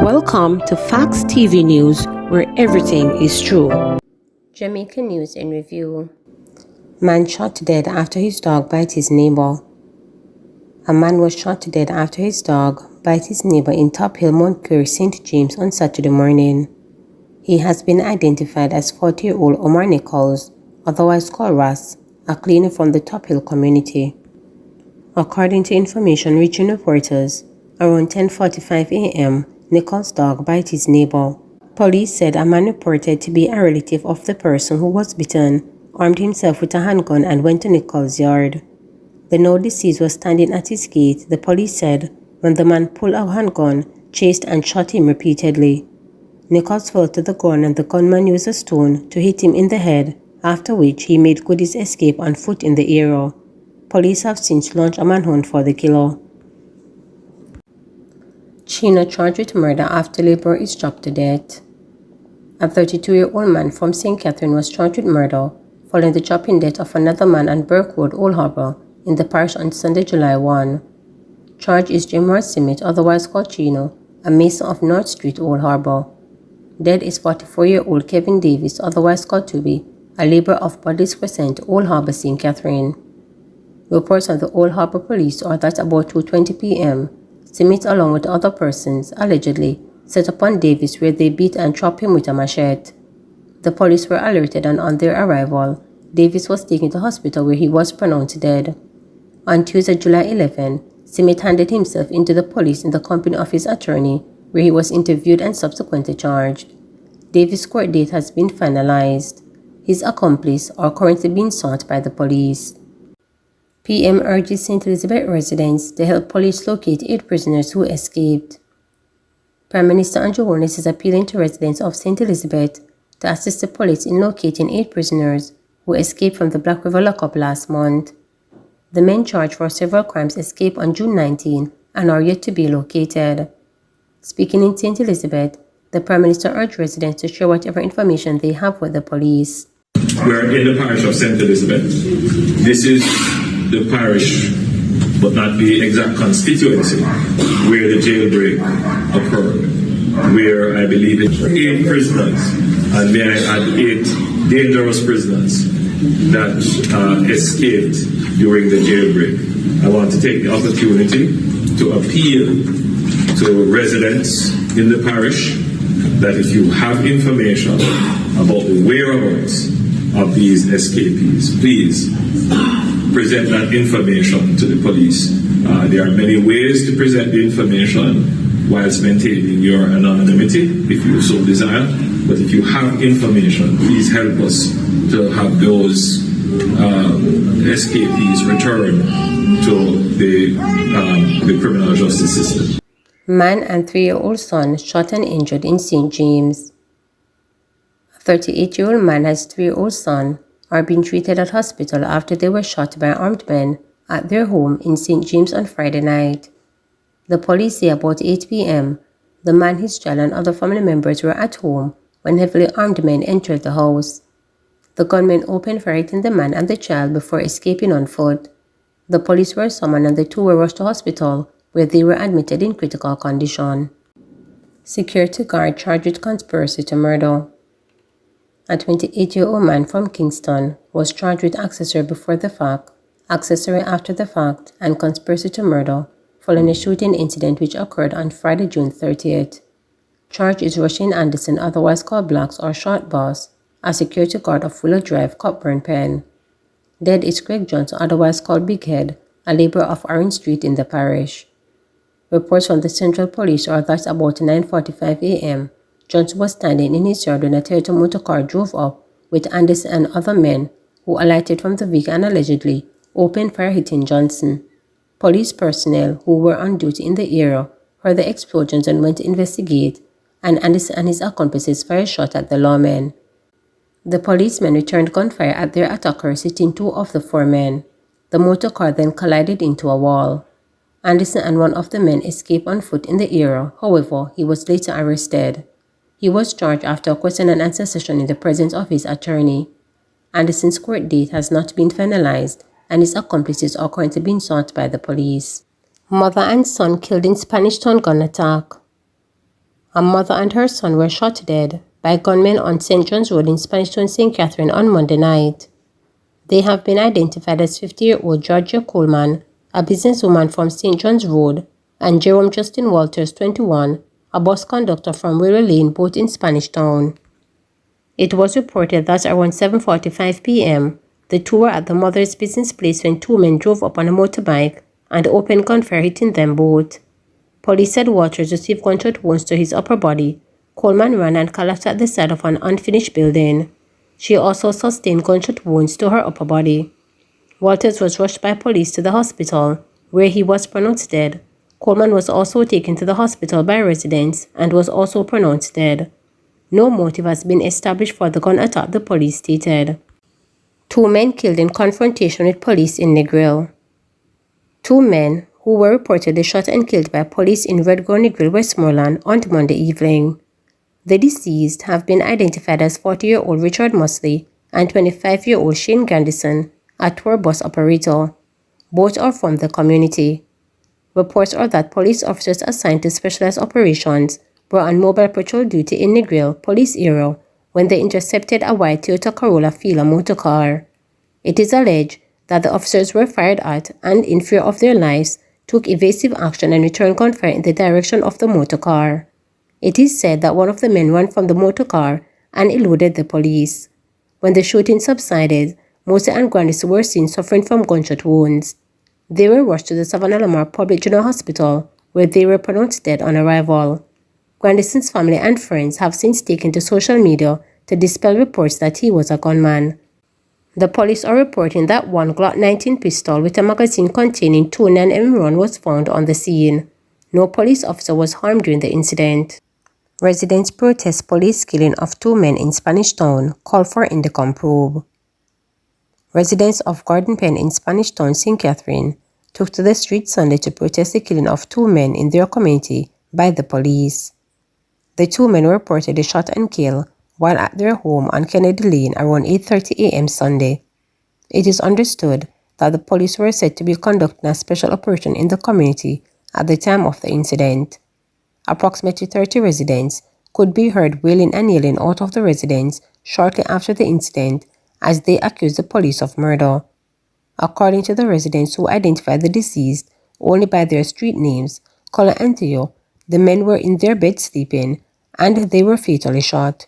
Welcome to Facts TV News, where everything is true. Jamaica News in Review. Man shot to death after his dog bit his neighbor. A man was shot to death after his dog bit his neighbor in Top Hill, Montclair, St. James on Saturday morning. He has been identified as 40-year-old Omar Nichols, otherwise called Ras, a cleaner from the Top Hill community. According to information reaching reporters, around 10:45 a.m., Nichols' dog bit his neighbor. Police said a man reported to be a relative of the person who was bitten armed himself with a handgun and went to Nichols' yard. The now deceased was standing at his gate, the police said, when the man pulled a handgun, chased and shot him repeatedly. Nichols fell to the ground and the gunman used a stone to hit him in the head, after which he made good his escape on foot in the area. Police have since launched a manhunt for the killer. Chino charged with murder after laborer is chopped to death. A 32-year-old man from St. Catherine was charged with murder following the chopping death of another man on Burke Road, Old Harbour, in the parish on Sunday, July 1. Charged is Jamar Simit, otherwise called Chino, a mason of North Street, Old Harbour. Dead is 44-year-old Kevin Davis, otherwise called Tubi, a laborer of Buddy's Crescent, Old Harbour, St. Catherine. Reports on the Old Harbour Police are that about 2:20 p.m., Simit, along with other persons, allegedly set upon Davis where they beat and chopped him with a machete. The police were alerted and on their arrival, Davis was taken to hospital where he was pronounced dead. On Tuesday, July 11, Simit handed himself into the police in the company of his attorney where he was interviewed and subsequently charged. Davis' court date has been finalized. His accomplices are currently being sought by the police. PM urges St. Elizabeth residents to help police locate 8 prisoners who escaped. Prime Minister Andrew Holness is appealing to residents of St. Elizabeth to assist the police in locating 8 prisoners who escaped from the Black River lockup last month. The men charged for several crimes escaped on June 19 and are yet to be located. Speaking in St. Elizabeth, the Prime Minister urged residents to share whatever information they have with the police. We're in the parish of St. Elizabeth. This is the parish, but not the exact constituency, where the jailbreak occurred, where I believe it's 8 prisoners, and may I add 8 dangerous prisoners that escaped during the jailbreak. I want to take the opportunity to appeal to residents in the parish that if you have information about the whereabouts of these escapees, please present that information to the police. There are many ways to present the information whilst maintaining your anonymity, if you so desire. But if you have information, please help us to have those escapees returned to the criminal justice system. Man and 3-year-old son shot and injured in St. James. A 38-year-old man and his 3-year-old son are being treated at hospital after they were shot by armed men at their home in St. James on Friday night. The police say about 8 p.m., the man, his child, and other family members were at home when heavily armed men entered the house. The gunmen opened fire hitting the man and the child before escaping on foot. The police were summoned and the 2 were rushed to hospital where they were admitted in critical condition. Security guard charged with conspiracy to murder. A 28-year-old man from Kingston was charged with accessory before the fact, accessory after the fact, and conspiracy to murder following a shooting incident which occurred on Friday, June 30th. Charged is Rushing Anderson, otherwise called Blacks or Short Boss, a security guard of Willow Drive, Cockburn Pen. Dead is Craig Johnson, otherwise called Big Head, a laborer of Orange Street in the parish. Reports from the Central Police are that about 9:45 a.m., Johnson was standing in his yard when a Toyota motor car drove up with Anderson and other men who alighted from the vehicle and allegedly opened fire hitting Johnson. Police personnel who were on duty in the area heard the explosions and went to investigate, and Anderson and his accomplices fired shot at the lawmen. The policemen returned gunfire at their attackers, hitting 2 of the 4 men. The motor car then collided into a wall. Anderson and one of the men escaped on foot in the area, however, he was later arrested. He was charged after a question and answer session in the presence of his attorney. Anderson's court date has not been finalized, and his accomplices are currently being sought by the police. Mother and son killed in Spanish Town gun attack. A mother and her son were shot dead by gunmen on St. John's Road in Spanish Town, St. Catherine on Monday night. They have been identified as 50-year-old Georgia Coleman, a businesswoman from St. John's Road, and Jerome Justin Walters, 21, a bus conductor from Railway Lane, both in Spanish Town. It was reported that around 7:45 p.m., the two were at the mother's business place when two men drove up on a motorbike and opened gunfire, hitting them both. Police said Walters received gunshot wounds to his upper body. Coleman ran and collapsed at the side of an unfinished building. She also sustained gunshot wounds to her upper body. Walters was rushed by police to the hospital, where he was pronounced dead. Coleman was also taken to the hospital by residents and was also pronounced dead. No motive has been established for the gun attack, the police stated. Two men killed in confrontation with police in Negril. Two men who were reportedly shot and killed by police in Redgrove, Negril, Westmoreland on Monday evening. The deceased have been identified as 40-year-old Richard Mosley and 25-year-old Shane Grandison, a tour bus operator. Both are from the community. Reports are that police officers assigned to specialized operations were on mobile patrol duty in Negril police area when they intercepted a white Toyota Corolla Fila motorcar. It is alleged that the officers were fired at and, in fear of their lives, took evasive action and returned gunfire in the direction of the motorcar. It is said that one of the men ran from the motorcar and eluded the police. When the shooting subsided, Mosley and Grandison were seen suffering from gunshot wounds. They were rushed to the Savannah Lamar Public General Hospital, where they were pronounced dead on arrival. Grandison's family and friends have since taken to social media to dispel reports that he was a gunman. The police are reporting that one Glock 19 pistol with a magazine containing 2 9mm rounds was found on the scene. No police officer was harmed during the incident. Residents protest police killing of 2 men in Spanish Town, call for Indicom probe. Residents of Garden Pen in Spanish Town, St. Catherine, took to the street Sunday to protest the killing of 2 men in their community by the police. The 2 men were reportedly shot and killed while at their home on Kennedy Lane around 8:30 a.m. Sunday. It is understood that the police were said to be conducting a special operation in the community at the time of the incident. Approximately 30 residents could be heard wailing and yelling out of the residence shortly after the incident as they accused the police of murder. According to the residents who identified the deceased only by their street names, Colin and Theo, the men were in their bed sleeping and they were fatally shot.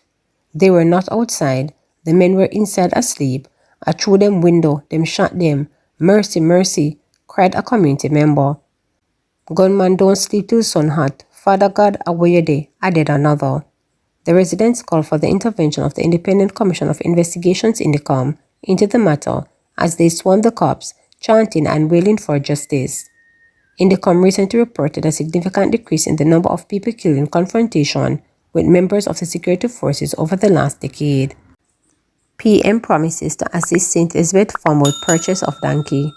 They were not outside. The men were inside asleep. I threw them window. Them shot them. Mercy, mercy, cried a community member. Gunman don't sleep till sun hot. Father God, away you day, added another. The residents called for the intervention of the Independent Commission of Investigations Indicom into the matter as they swarmed the cops, chanting and wailing for justice. Indicom recently reported a significant decrease in the number of people killed in confrontation with members of the security forces over the last decade. PM promises to assist St. Elizabeth Farm with purchase of donkey.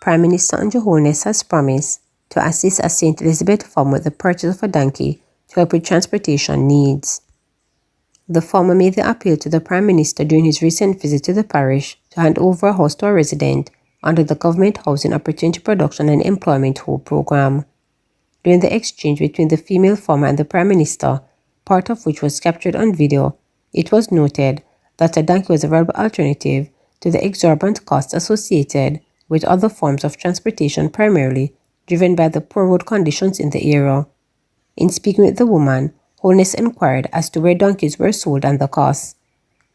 Prime Minister Under Holness has promised to assist a St. Elizabeth Farm with the purchase of a donkey to help with transportation needs. The farmer made the appeal to the Prime Minister during his recent visit to the parish to hand over a house to a resident under the Government Housing Opportunity Production and Employment Hope program. During the exchange between the female farmer and the Prime Minister, part of which was captured on video, it was noted that a donkey was a viable alternative to the exorbitant costs associated with other forms of transportation, primarily driven by the poor road conditions in the area. In speaking with the woman, Holness inquired as to where donkeys were sold and the cost.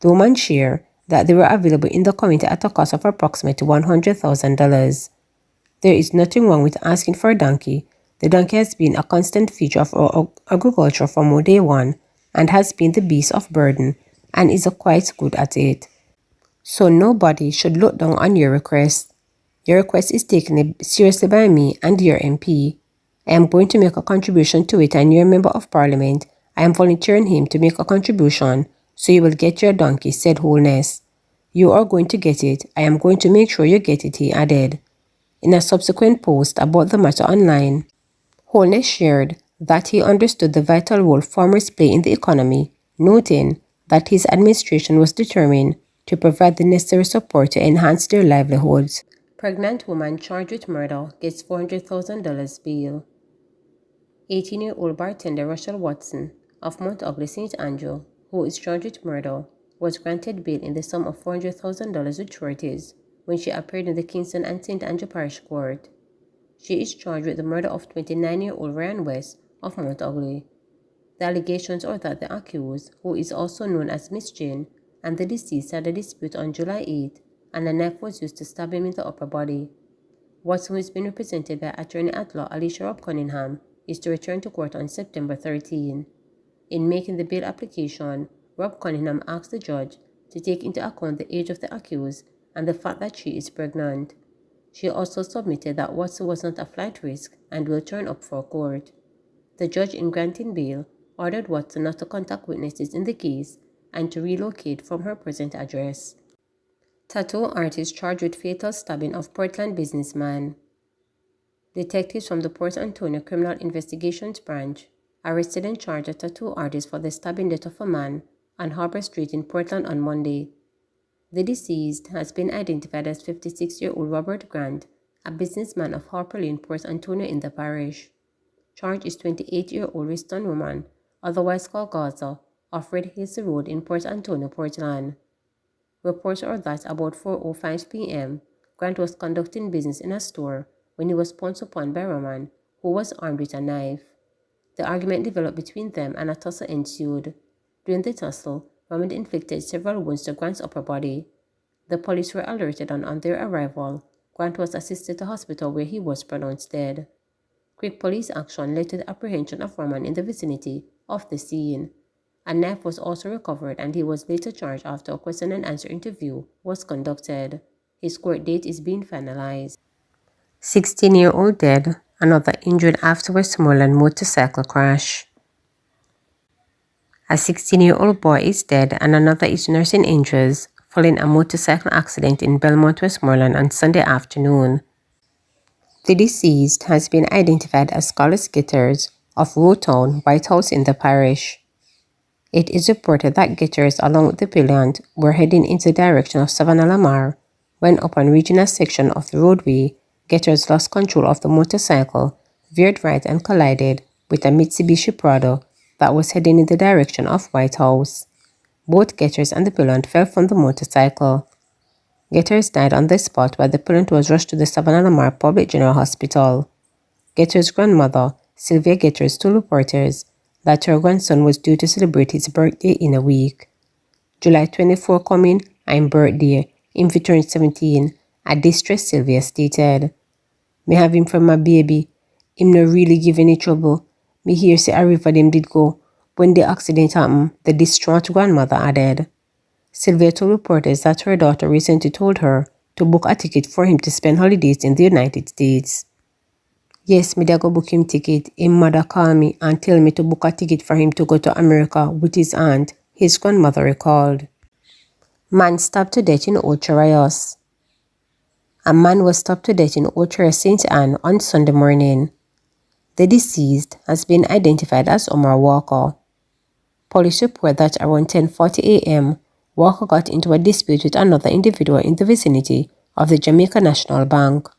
The woman shared that they were available in the community at a cost of approximately $100,000. There is nothing wrong with asking for a donkey. The donkey has been a constant feature of our agriculture from day one and has been the beast of burden and is quite good at it. So nobody should look down on your request. Your request is taken seriously by me and your MP. I am going to make a contribution to it, and your Member of Parliament, I am volunteering him to make a contribution so you will get your donkey, said Holness. You are going to get it. I am going to make sure you get it, he added. In a subsequent post about the matter online, Holness shared that he understood the vital role farmers play in the economy, noting that his administration was determined to provide the necessary support to enhance their livelihoods. Pregnant woman charged with murder gets $400,000 bail. 18-year-old bartender Rachel Watson of Mount Ugly, St. Andrew, who is charged with murder, was granted bail in the sum of $400,000 with authorities when she appeared in the Kingston and St. Andrew Parish Court. She is charged with the murder of 29-year-old Ryan West of Mount Ugly. The allegations are that the accused, who is also known as Miss Jane, and the deceased had a dispute on July 8, and a knife was used to stab him in the upper body. Watson, who is being represented by attorney at law Alicia Robb Cunningham, is to return to court on September 13. In making the bail application, Robb Cunningham asked the judge to take into account the age of the accused and the fact that she is pregnant. She also submitted that Watson was not a flight risk and will turn up for court. The judge, in granting bail, ordered Watson not to contact witnesses in the case and to relocate from her present address. Tattoo artist charged with fatal stabbing of Portland businessman. Detectives from the Port Antonio Criminal Investigations Branch arrested and charged a tattoo artist for the stabbing death of a man on Harbor Street in Portland on Monday. The deceased has been identified as 56-year-old Robert Grant, a businessman of Harper Lane, Port Antonio in the parish. Charged is 28-year-old Riston Roman, otherwise called Gaza, of Red Hills Road in Port Antonio, Portland. Reports are that about 4:05 p.m., Grant was conducting business in a store when he was pounced upon by Roman, who was armed with a knife. The argument developed between them and a tussle ensued. During the tussle, Roman inflicted several wounds to Grant's upper body. The police were alerted, and on their arrival, Grant was assisted to hospital where he was pronounced dead. Quick police action led to the apprehension of Roman in the vicinity of the scene. A knife was also recovered, and he was later charged after a question and answer interview was conducted. His court date is being finalized. 16-year-old dead, another injured after Westmoreland motorcycle crash. A 16-year-old boy is dead and another is nursing injuries following a motorcycle accident in Belmont, Westmoreland on Sunday afternoon. The deceased has been identified as Carlos Gitters of Rowtown, White House in the parish. It is reported that Gitters, along with the pillion, were heading into the direction of Savannah Lamar when, upon reaching a section of the roadway, Gitters lost control of the motorcycle, veered right and collided with a Mitsubishi Prado that was heading in the direction of White House. Both Gitters and the pillion fell from the motorcycle. Gitters died on the spot while the pillion was rushed to the Savannah Lamar Public General Hospital. Gitters' grandmother, Sylvia Gitters, told reporters that her grandson was due to celebrate his birthday in a week. July 24 coming, I'm birthday, him fi turn 17, a distressed Sylvia stated. Me have him for my baby. Him no really give any trouble. Me hear say a river them did go. When the accident happened, the distraught grandmother added. Sylvia told reporters that her daughter recently told her to book a ticket for him to spend holidays in the United States. Yes, me da go book him ticket. Him mother call me and tell me to book a ticket for him to go to America with his aunt, his grandmother recalled. Man stabbed to death in Ocho Rios. A man was stabbed to death in Ocho Rios, St. Anne on Sunday morning. The deceased has been identified as Omar Walker. Police report that around 10:40 a.m., Walker got into a dispute with another individual in the vicinity of the Jamaica National Bank.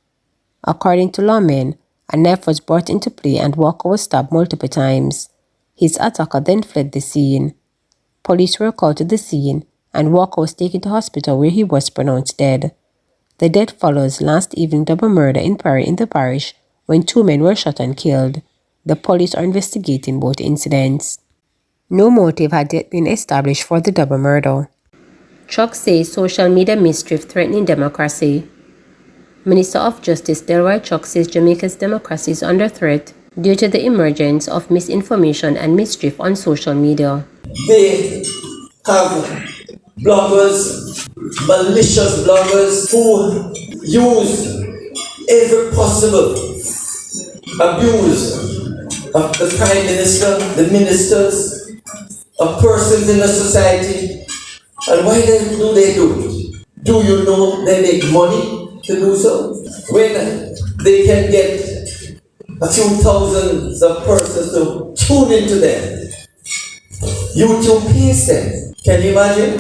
According to lawmen, a knife was brought into play and Walker was stabbed multiple times. His attacker then fled the scene. Police were called to the scene and Walker was taken to hospital where he was pronounced dead. The death follows last evening double murder in Perry in the parish when two men were shot and killed. The police are investigating both incidents. No motive had yet been established for the double murder. Chuck says social media mischief threatening democracy. Minister of Justice Delroy Chuck says Jamaica's democracy is under threat due to the emergence of misinformation and mischief on social media. They have bloggers, malicious bloggers who use every possible abuse of the Prime Minister, the ministers, of persons in the society. And why do they do it? Do you know they make money to do so? When they can get a few thousands of persons to tune into them, YouTube pays them. Can you imagine?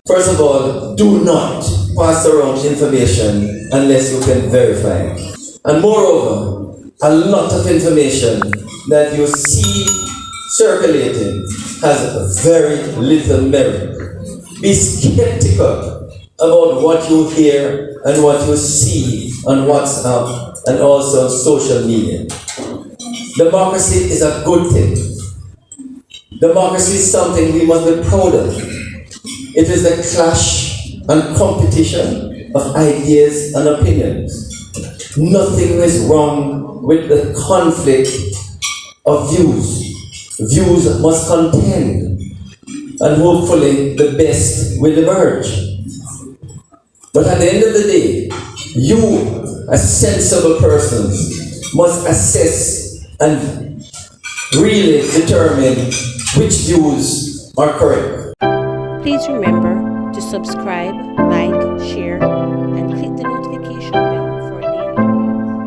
First of all, do not pass around information unless you can verify it. And moreover, a lot of information that you see circulating has very little merit. Be skeptical about what you hear and what you see on WhatsApp and also on social media. Democracy is a good thing. Democracy is something we must be proud of. It is the clash and competition of ideas and opinions. Nothing is wrong with the conflict of views. Views must contend, and hopefully the best will emerge. But at the end of the day, you, as sensible persons, must assess and really determine which views are correct. Please remember to subscribe, like, share, and